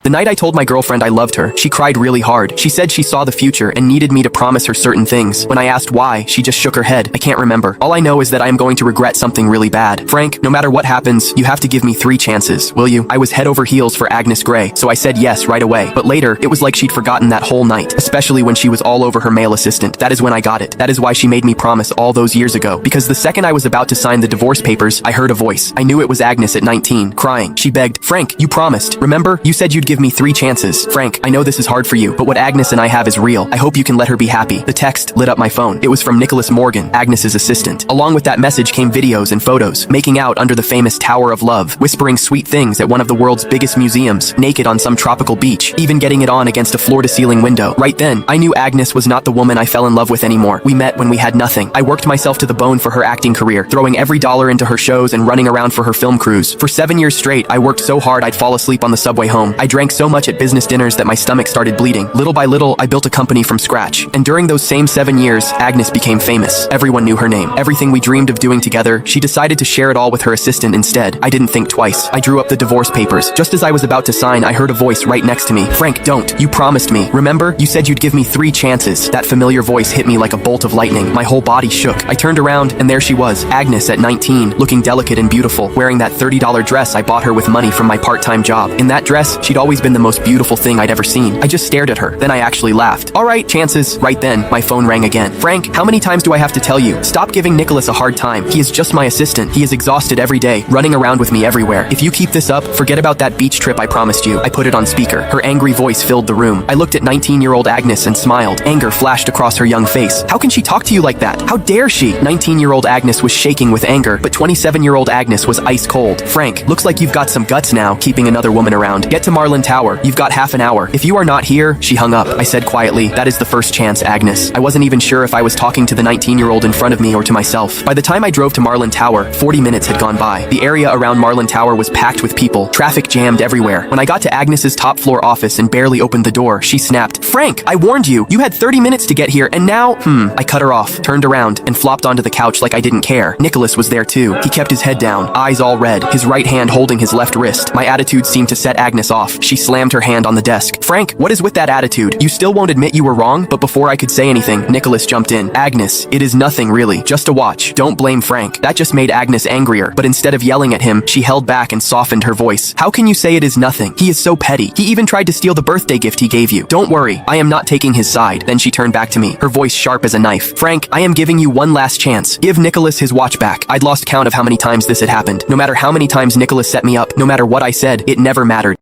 The night I told my girlfriend I loved her, she cried really hard. She said she saw the future and needed me to promise her certain things. When I asked why, she just shook her head. I can't remember. All I know is that I am going to regret something really bad. Frank, no matter what happens, you have to give me 3 chances, will you? I was head over heels for Agnes Grey, so I said yes right away. But later, it was like she'd forgotten that whole night, especially when she was all over her male assistant. That is when I got it. That is why she made me promise all those years ago. Because the second I was about to sign the divorce papers, I heard a voice. I knew it was Agnes at 19, crying. She begged, Frank, you promised. Remember? You said you'd give me 3 chances. Frank, I know this is hard for you, but what Agnes and I have is real. I hope you can let her be happy. The text lit up my phone. It was from Nicholas Morgan, Agnes's assistant. Along with that message came videos and photos, making out under the famous Tower of Love, whispering sweet things at one of the world's biggest museums, naked on some tropical beach, even getting it on against a floor-to-ceiling window. Right then, I knew Agnes was not the woman I fell in love with anymore. We met when we had nothing. I worked myself to the bone for her acting career, throwing every dollar into her shows and running around for her film crews. For 7 years straight, I worked so hard I'd fall asleep on the subway home. I drank so much at business dinners that my stomach started bleeding. Little by little, I built a company from scratch. And during those same 7 years, Agnes became famous. Everyone knew her name. Everything we dreamed of doing together, she decided to share it all with her assistant instead. I didn't think twice. I drew up the divorce papers. Just as I was about to sign, I heard a voice right next to me. Frank, don't. You promised me. Remember? You said you'd give me 3 chances. That familiar voice hit me like a bolt of lightning. My whole body shook. I turned around, and there she was, Agnes at 19, looking delicate and beautiful, wearing that $30 dress I bought her with money from my part-time job. In that dress, she'd always been the most beautiful thing I'd ever seen. I just stared at her. Then I actually laughed. All right, chances. Right then, my phone rang again. Frank, how many times do I have to tell you? Stop giving Nicholas a hard time. He is just my assistant. He is exhausted every day, running around with me everywhere. If you keep this up, forget about that beach trip I promised you. I put it on speaker. Her angry voice filled the room. I looked at 19-year-old Agnes and smiled. Anger flashed across her young face. How can she talk to you like that? How dare she? 19-year-old Agnes was shaking with anger, but 27-year-old Agnes was ice cold. Frank, looks like you've got some guts now, keeping another woman around. Get to Marlin Tower. You've got half an hour. If you are not here, she hung up. I said quietly, that is the first chance, Agnes. I wasn't even sure if I was talking to the 19-year-old in front of me or to myself. By the time I drove to Marlin Tower, 40 minutes had gone by. The area around Marlin Tower was packed with people. Traffic jammed everywhere. When I got to Agnes's top floor office and barely opened the door, she snapped, Frank, I warned you. You had 30 minutes to get here, and now, I cut her off, turned around, and flopped onto the couch like I didn't care. Nicholas was there too. He kept his head down, eyes all red, his right hand holding his left wrist. My attitude seemed to set Agnes off. She slammed her hand on the desk. Frank, what is with that attitude? You still won't admit you were wrong? But before I could say anything, Nicholas jumped in. Agnes, it is nothing really. Just a watch. Don't blame Frank. That just made Agnes angrier. But instead of yelling at him, she held back and softened her voice. How can you say it is nothing? He is so petty. He even tried to steal the birthday gift he gave you. Don't worry. I am not taking his side. Then she turned back to me, her voice sharp as a knife. Frank, I am giving you one last chance. Give Nicholas his watch back. I'd lost count of how many times this had happened. No matter how many times Nicholas set me up, no matter what I said, it never mattered.